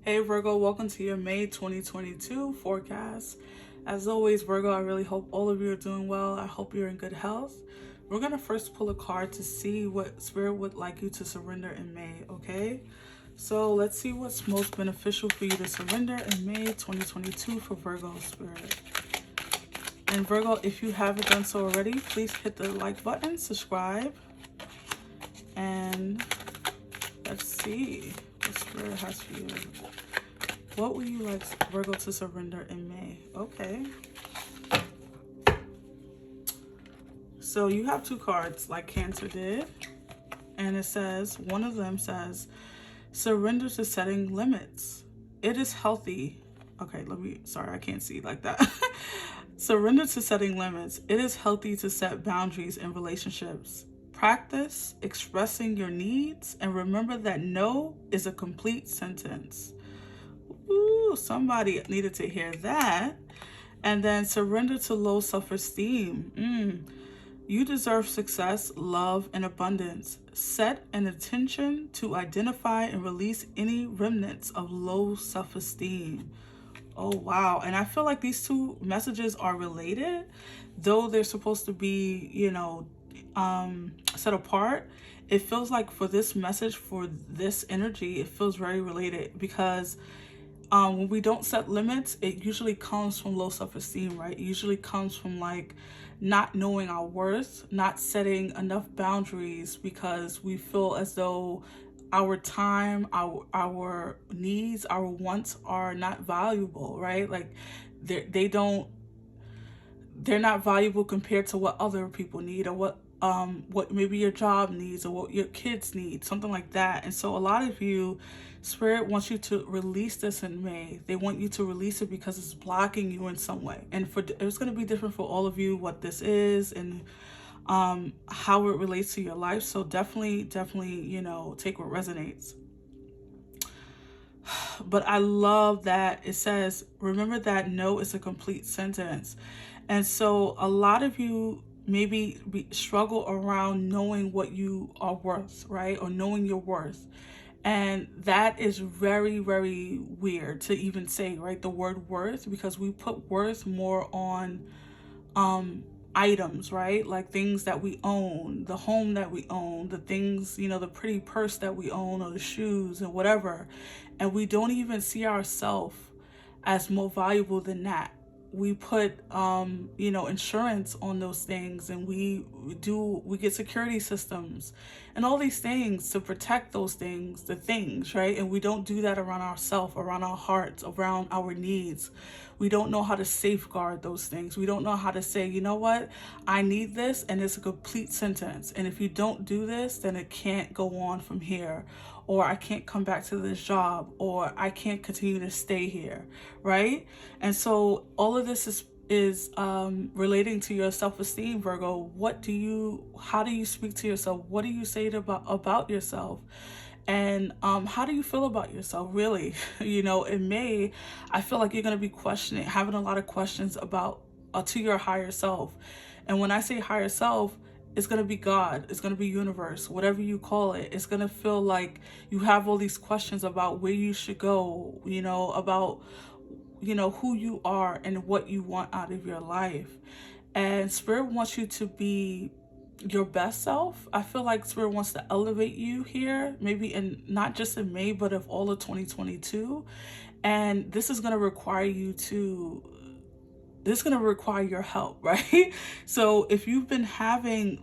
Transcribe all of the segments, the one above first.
Hey Virgo, welcome to your May 2022 forecast. As always, Virgo, I really hope all of you are doing well. I hope you're in good health. We're going to first pull a card to see what Spirit would like you to surrender in May, okay? So let's see what's most beneficial for you to surrender in May 2022 for Virgo Spirit. And Virgo, if you haven't done so already, please hit the like button, subscribe, and let's see what Spirit has for you. What would you like Virgo to surrender in May? Okay. So you have two cards like Cancer did. And it says, one of them says, surrender to setting limits. It is healthy. Okay, sorry, I can't see like that. Surrender to setting limits. It is healthy to set boundaries in relationships. Practice expressing your needs and remember that no is a complete sentence. Ooh, somebody needed to hear that. And then surrender to low self-esteem. You deserve success, love, and abundance. Set an intention to identify and release any remnants of low self-esteem. Oh, wow. And I feel like these two messages are related, though they're supposed to be, set apart. It feels like for this message, for this energy, it feels very related because when we don't set limits, it usually comes from low self-esteem, right? It usually comes from like not knowing our worth, not setting enough boundaries because we feel as though our time, our needs, our wants are not valuable, right? Like they're not valuable compared to what other people need or what maybe your job needs or what your kids need, something like that. And so a lot of you, Spirit wants you to release this in May. They want you to release it because it's blocking you in some way. And it's going to be different for all of you what this is and how it relates to your life. So definitely, take what resonates. But I love that it says, remember that no is a complete sentence. And so a lot of you maybe struggle around knowing what you are worth, right? Or knowing your worth. And that is very, very weird to even say, right? The word worth, because we put worth more on items, right? Like things that we own, the home that we own, the things, the pretty purse that we own or the shoes and whatever. And we don't even see ourselves as more valuable than that. We put insurance on those things, and we get security systems and all these things to protect those things, the things, right? And we don't do that around ourselves, around our hearts, around our needs. We don't know how to safeguard those things. We don't know how to say, you know what, I need this, and it's a complete sentence. And if you don't do this, then it can't go on from here, or I can't come back to this job, or I can't continue to stay here, right? And so all of this is relating to your self-esteem, Virgo. How do you speak to yourself? What do you say about yourself? And how do you feel about yourself, really? In May, I feel like you're going to be having a lot of questions about to your higher self. And when I say higher self, it's going to be God, it's going to be universe, whatever you call it. It's going to feel like you have all these questions about where you should go, about, who you are and what you want out of your life. And Spirit wants you to be your best self. I feel like Spirit wants to elevate you here, maybe not just in May, but of all of 2022. And this is going to require your help, right? So if you've been having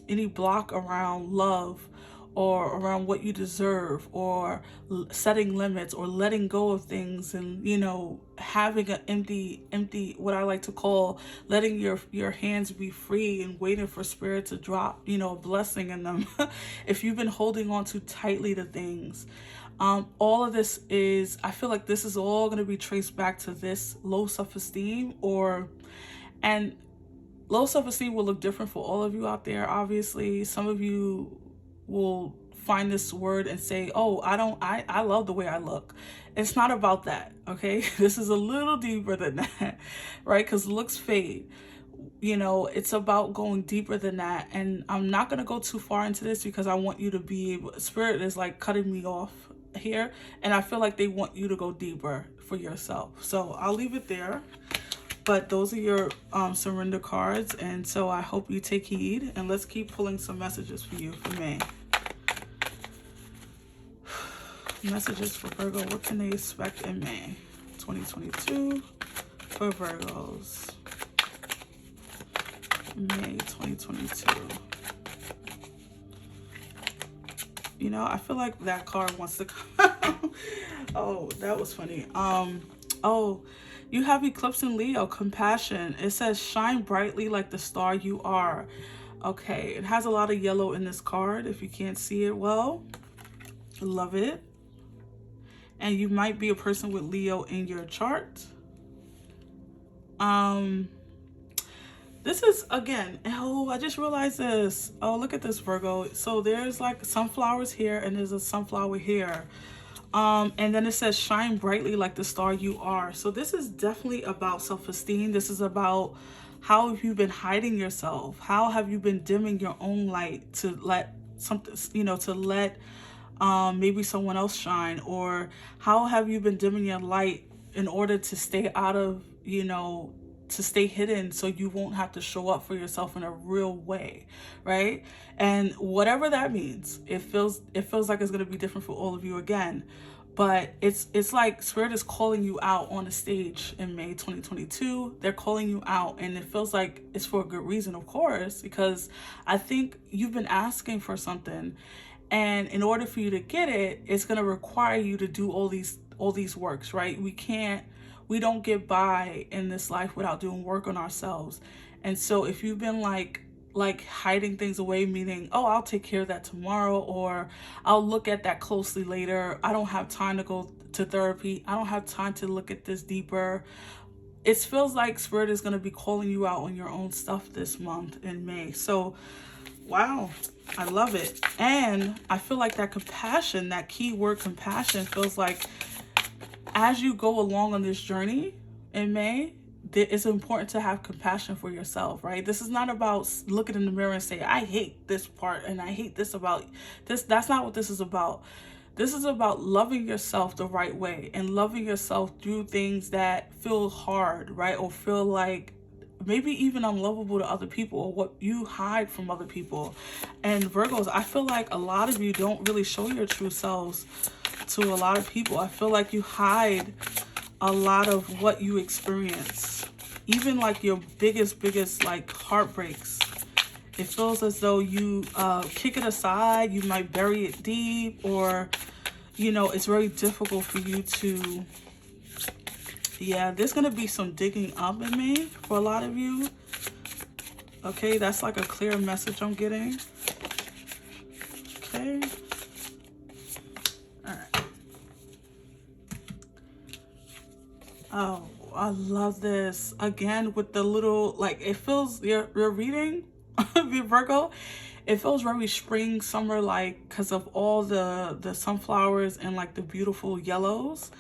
any block around love or around what you deserve or setting limits or letting go of things and, having an empty, what I like to call letting your hands be free and waiting for Spirit to drop, a blessing in them. If you've been holding on too tightly to things, all of this I feel like this is all going to be traced back to this low self-esteem and low self-esteem will look different for all of you out there. Obviously, some of you will find this word and say, oh, I love the way I look. It's not about that, okay? This is a little deeper than that, right? Because looks fade. It's about going deeper than that. And I'm not going to go too far into this because I want you to be able, Spirit is like cutting me off here, and I feel like they want you to go deeper for yourself. So I'll leave it there. But those are your surrender cards, and so I hope you take heed, and let's keep pulling some messages for you for May. Messages for Virgo. What can they expect in May 2022 for Virgos? May 2022. You know, I feel like that card wants to come. Oh, that was funny. Oh, you have eclipse in Leo, compassion. It says shine brightly like the star you are. Okay, it has a lot of yellow in this card if you can't see it well. Love it. And you might be a person with Leo in your chart. This is, again, oh, I just realized this. Oh, look at this, Virgo. So there's like sunflowers here and there's a sunflower here. And then it says shine brightly like the star you are. So this is definitely about self-esteem. This is about how have you been hiding yourself? How have you been dimming your own light to let something, you know, to let maybe someone else shine? Or how have you been dimming your light in order to stay out of, you know, to stay hidden so you won't have to show up for yourself in a real way, right? And whatever that means, it feels like it's going to be different for all of you again. But it's like Spirit is calling you out on the stage in May 2022. They're calling you out, and it feels like it's for a good reason, of course, because I think you've been asking for something, and in order for you to get it, it's going to require you to do all these works, right? We don't get by in this life without doing work on ourselves. And so if you've been like hiding things away, meaning, oh, I'll take care of that tomorrow, or I'll look at that closely later, I don't have time to go to therapy, I don't have time to look at this deeper, it feels like Spirit is going to be calling you out on your own stuff this month in May. So wow, I love it. And I feel like that compassion, that key word compassion, feels like as you go along on this journey in May, it's important to have compassion for yourself, right? This is not about looking in the mirror and say, I hate this part and I hate this about this. That's not what this is about. This is about loving yourself the right way and loving yourself through things that feel hard, right? Or feel like maybe even unlovable to other people, or what you hide from other people. And Virgos, I feel like a lot of you don't really show your true selves to a lot of people. I feel like you hide a lot of what you experience, even like your biggest like heartbreaks. It feels as though you kick it aside, you might bury it deep, or you know, it's very difficult for you to, yeah, there's gonna be some digging up in me for a lot of you. Okay, that's like a clear message I'm getting. Okay. Oh, I love this. Again, with the little, like, it feels, you're reading, Virgo, it feels very spring, summer, like, because of all the sunflowers and, like, the beautiful yellows.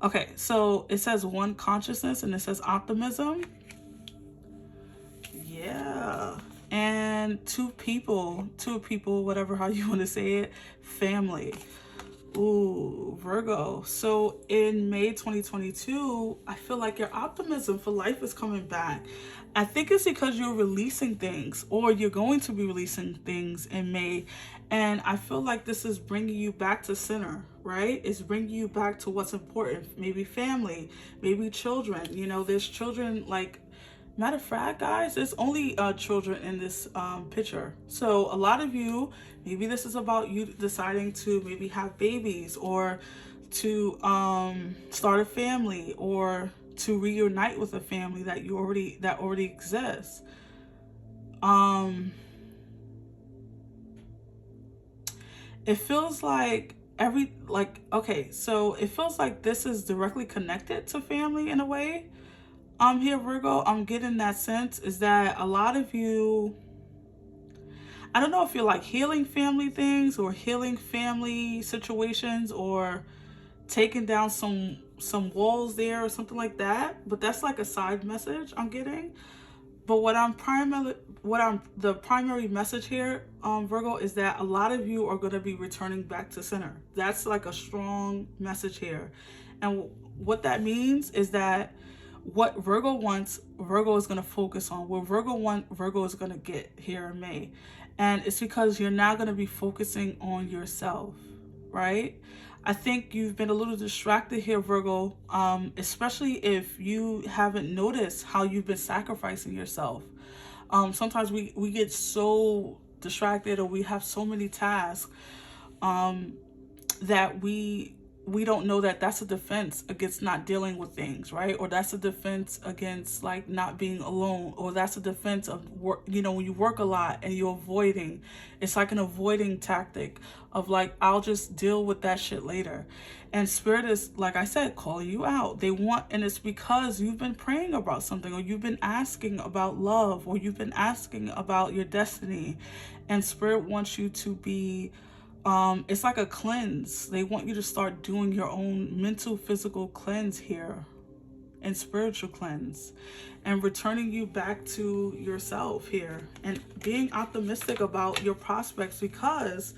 Okay, so it says one consciousness, and it says optimism. Yeah. And two people, whatever, how you want to say it, family. Ooh, Virgo. So in May 2022, I feel like your optimism for life is coming back. I think it's because you're releasing things, or you're going to be releasing things in May. And I feel like this is bringing you back to center, right? It's bringing you back to what's important. Maybe family, maybe children. You know, there's children, like, matter of fact, guys, there's only children in this picture. So a lot of you, maybe this is about you deciding to maybe have babies, or to start a family, or to reunite with a family that already exists. It feels like okay, so it feels like this is directly connected to family in a way. Here, Virgo, I'm getting that sense is that a lot of you, I don't know if you're like healing family things, or healing family situations, or taking down some walls there or something like that, but that's like a side message I'm getting. But the primary message here, Virgo, is that a lot of you are going to be returning back to center. That's like a strong message here. And what that means is that what Virgo wants, Virgo is going to focus on. What Virgo wants, Virgo is going to get here in May. And it's because you're now going to be focusing on yourself, right? I think you've been a little distracted here, Virgo, especially if you haven't noticed how you've been sacrificing yourself. Sometimes we get so distracted, or we have so many tasks that we don't know that that's a defense against not dealing with things, right? Or that's a defense against like not being alone, or that's a defense of work. You know, when you work a lot and you're avoiding, it's like an avoiding tactic of like, I'll just deal with that shit later. And Spirit is, like I said, calling you out. They want, and it's because you've been praying about something, or you've been asking about love, or you've been asking about your destiny, and Spirit wants you to be it's like a cleanse. They want you to start doing your own mental, physical cleanse here, and spiritual cleanse, and returning you back to yourself here, and being optimistic about your prospects, because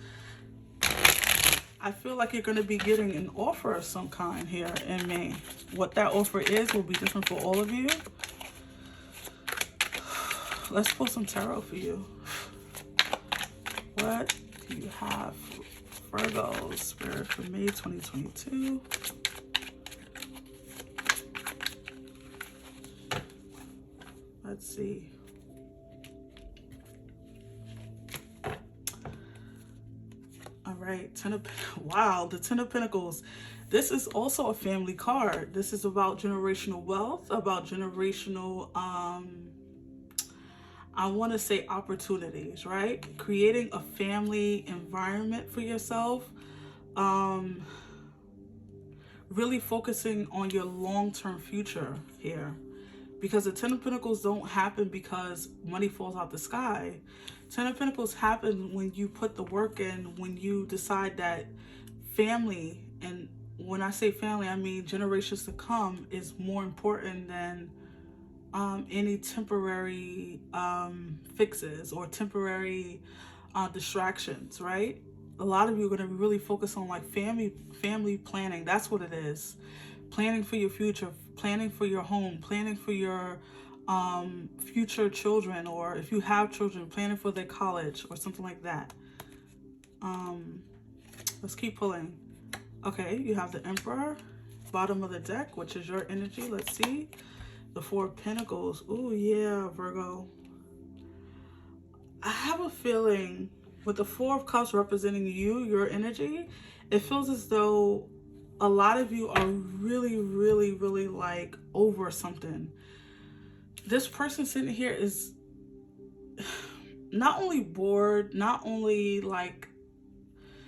I feel like you're going to be getting an offer of some kind here in May. What that offer is will be different for all of you. Let's pull some tarot for you. What do you have, Virgo, Spirit, for May 2022? Let's see. All right, wow, the Ten of Pentacles. This is also a family card. This is about generational wealth, about generational I want to say opportunities, right? Creating a family environment for yourself. Really focusing on your long-term future here. Because the Ten of Pentacles don't happen because money falls out the sky. Ten of Pentacles happen when you put the work in, when you decide that family, and when I say family, I mean generations to come, is more important than any temporary fixes or temporary distractions, right? A lot of you are going to be really focused on like family planning. That's what it is. Planning for your future, planning for your home, planning for your future children, or if you have children, planning for their college or something like that. Let's keep pulling. Okay, you have the Emperor, bottom of the deck, which is your energy. Let's see. The Four of Pentacles. Oh yeah, Virgo. I have a feeling with the Four of Cups representing you, your energy, it feels as though a lot of you are really, really, really like over something. This person sitting here is not only bored, not only like,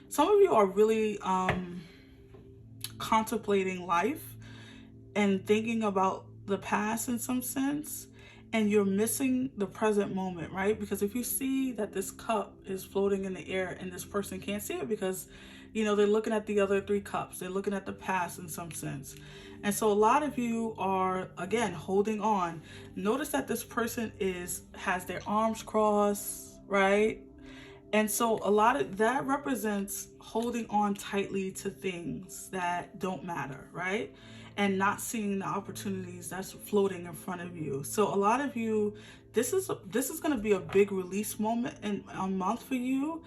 some of you are really contemplating life and thinking about the past in some sense, and you're missing the present moment, right? Because if you see that this cup is floating in the air and this person can't see it because, you know, they're looking at the other three cups, they're looking at the past in some sense. And so a lot of you are, again, holding on. Notice that this person has their arms crossed, right? And so a lot of that represents holding on tightly to things that don't matter, right? And not seeing the opportunities that's floating in front of you. So a lot of you, this is going to be a big release moment in a month for you.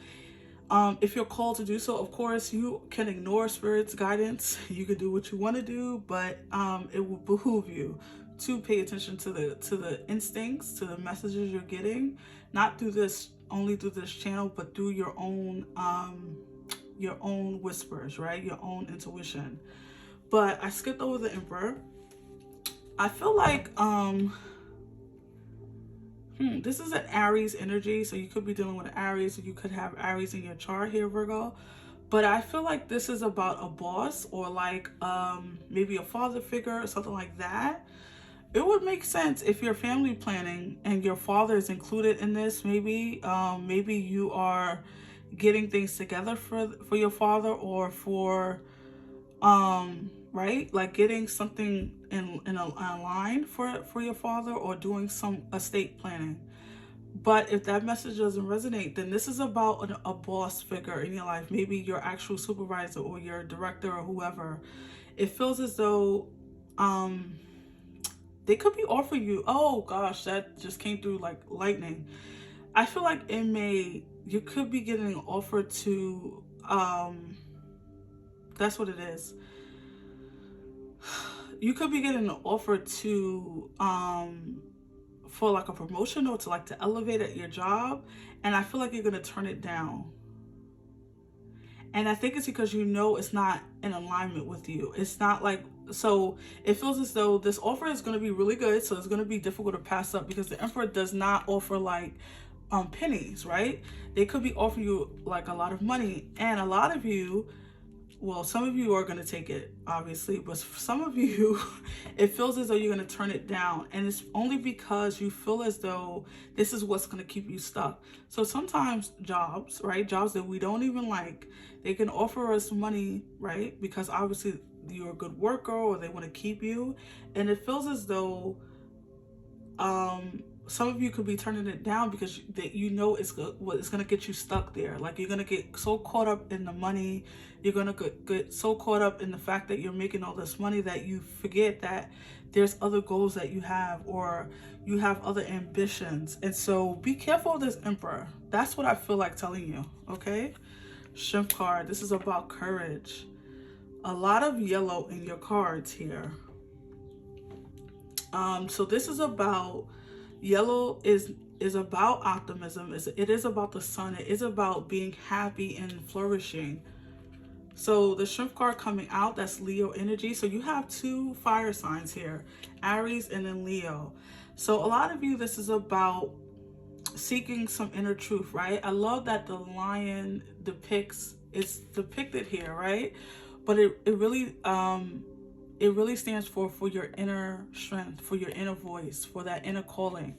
If you're called to do so, of course, you can ignore Spirit's guidance. You can do what you want to do, but it will behoove you to pay attention to the instincts, to the messages you're getting, not only through this channel, but through your own whispers, right? Your own intuition. But I skipped over the Emperor. I feel like this is an Aries energy, so you could be dealing with an Aries, or you could have Aries in your chart here, Virgo. But I feel like this is about a boss, or like maybe a father figure or something like that. It would make sense if you're family planning and your father is included in this. Maybe maybe you are getting things together for your father, or for right? Like getting something in a line for your father, or doing some estate planning. But if that message doesn't resonate, then this is about a boss figure in your life, maybe your actual supervisor or your director or whoever. It feels as though um, they could be offering you, oh gosh, that just came through like lightning. I feel like in May, you could be getting an offer to, that's what it is. You could be getting an offer to, for like a promotion, or to like to elevate at your job. And I feel like you're going to turn it down. And I think it's because you know it's not in alignment with you. It's not like, so it feels as though this offer is going to be really good. So it's going to be difficult to pass up, because the Emperor does not offer like pennies, right? They could be offering you like a lot of money. And a lot of you, well, some of you are going to take it, obviously, but for some of you, it feels as though you're going to turn it down. And it's only because you feel as though this is what's going to keep you stuck. So sometimes jobs, right? Jobs that we don't even like, they can offer us money, right? Because obviously you're a good worker, or they want to keep you. And it feels as though some of you could be turning it down because that you know it's going to get you stuck there. Like you're going to get so caught up in the money, you're going to get so caught up in the fact that you're making all this money that you forget that there's other goals that you have, or you have other ambitions. And so be careful of this Emperor. That's what I feel like telling you, okay? Strength card. This is about courage. A lot of yellow in your cards here. So this is about, yellow is about optimism. It is about the sun. It is about being happy and flourishing. So the Strength card coming out, that's Leo energy. So you have two fire signs here, Aries and then Leo. So a lot of you, this is about seeking some inner truth, right? I love that the lion it's depicted here, right? But it really stands for your inner strength, for your inner voice, for that inner calling.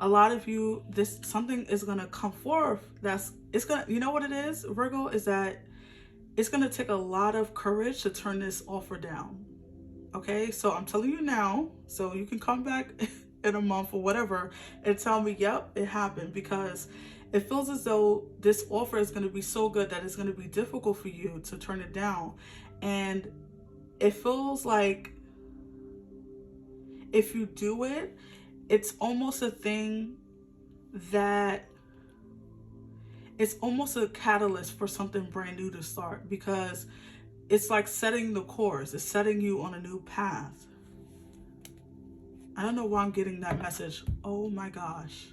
A lot of you, something is gonna come forth you know what it is, Virgo, is that it's gonna take a lot of courage to turn this offer down. Okay, so I'm telling you now, so you can come back in a month or whatever and tell me, yep, it happened, because it feels as though this offer is going to be so good that it's going to be difficult for you to turn it down. And it feels like if you do it, it's almost a thing that it's almost a catalyst for something brand new to start, because it's like setting the course. It's setting you on a new path. I don't know why I'm getting that message. Oh my gosh.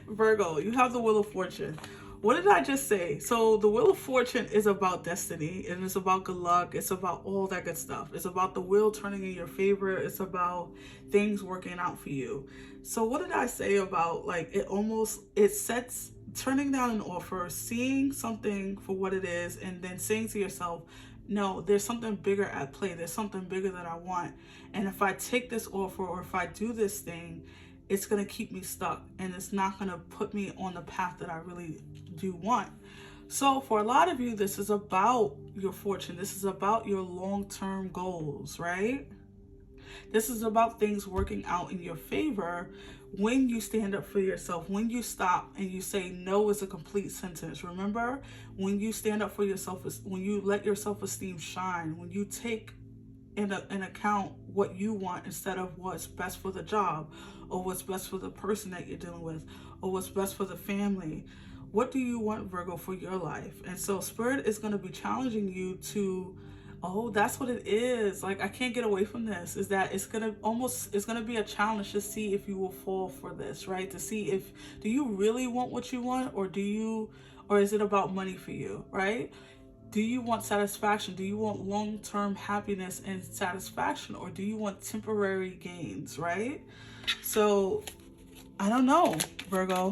Virgo, you have the Wheel of Fortune. What did I just say? So the Wheel of Fortune is about destiny, and it's about good luck. It's about all that good stuff. It's about the wheel turning in your favor. It's about things working out for you. So what did I say about, like, it sets turning down an offer, seeing something for what it is, and then saying to yourself, no, there's something bigger at play. There's something bigger that I want. And if I take this offer, or if I do this thing, it's going to keep me stuck, and it's not going to put me on the path that I really do want. So for a lot of you, this is about your fortune. This is about your long-term goals, right? This is about things working out in your favor when you stand up for yourself, when you stop and you say no is a complete sentence. Remember, when you stand up for yourself, when you let your self-esteem shine, when you take in account what you want instead of what's best for the job, or what's best for the person that you're dealing with, or what's best for the family. What do you want, Virgo, for your life? And so Spirit is going to be challenging you to, oh, that's what it is. Like, I can't get away from this. Is that it's going to be a challenge to see if you will fall for this, right? To see do you really want what you want, or is it about money for you, right? Do you want satisfaction? Do you want long-term happiness and satisfaction, or do you want temporary gains, right? So, I don't know, Virgo.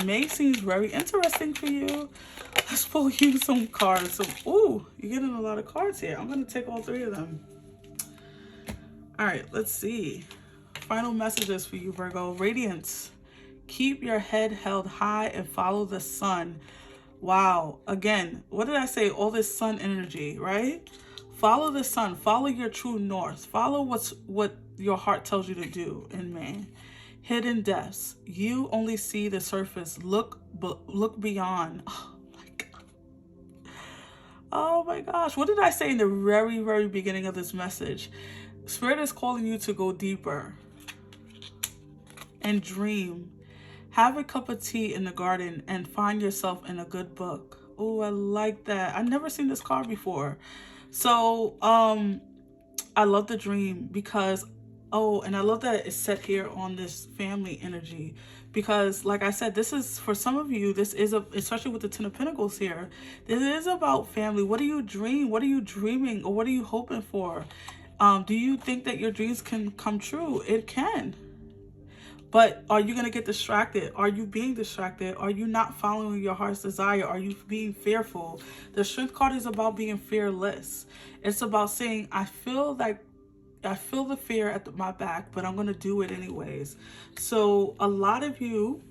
May seems very interesting for you. Let's pull you some cards. So, ooh, you're getting a lot of cards here. I'm going to take all three of them. All right, let's see. Final messages for you, Virgo. Radiance. Keep your head held high and follow the sun. Wow. Again, what did I say? All this sun energy, right? Follow the sun. Follow your true north. Follow what your heart tells you to do in May. Hidden depths. You only see the surface. Look beyond. Oh my God. Oh my gosh. What did I say in the very, very beginning of this message? Spirit is calling you to go deeper and dream. Have a cup of tea in the garden and find yourself in a good book. Oh, I like that. I've never seen this card before. So, I love the dream because, oh, and I love that it's set here on this family energy because, like I said, this is, for some of you, this is, especially with the Ten of Pentacles here, this is about family. What do you dream? What are you dreaming, or what are you hoping for? Do you think that your dreams can come true? It can. But are you going to get distracted? Are you being distracted? Are you not following your heart's desire? Are you being fearful? The Strength card is about being fearless. It's about saying, I feel the fear at my back, but I'm going to do it anyways. So a lot of you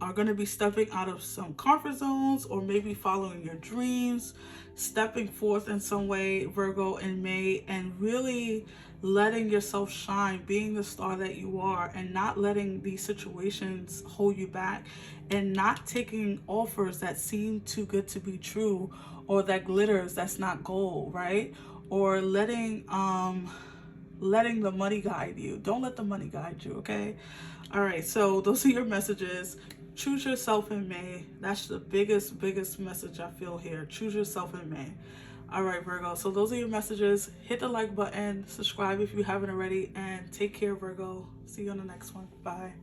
are going to be stepping out of some comfort zones, or maybe following your dreams, stepping forth in some way, Virgo, in May, and really letting yourself shine, being the star that you are, and not letting these situations hold you back, and not taking offers that seem too good to be true, or that glitters that's not gold, right? Or letting the money guide you. Don't let the money guide you, okay? All right, so those are your messages. Choose yourself in May. That's the biggest message I feel here. Choose yourself in May. All right, Virgo. So those are your messages. Hit the like button, subscribe if you haven't already, and take care, Virgo. See you on the next one. Bye.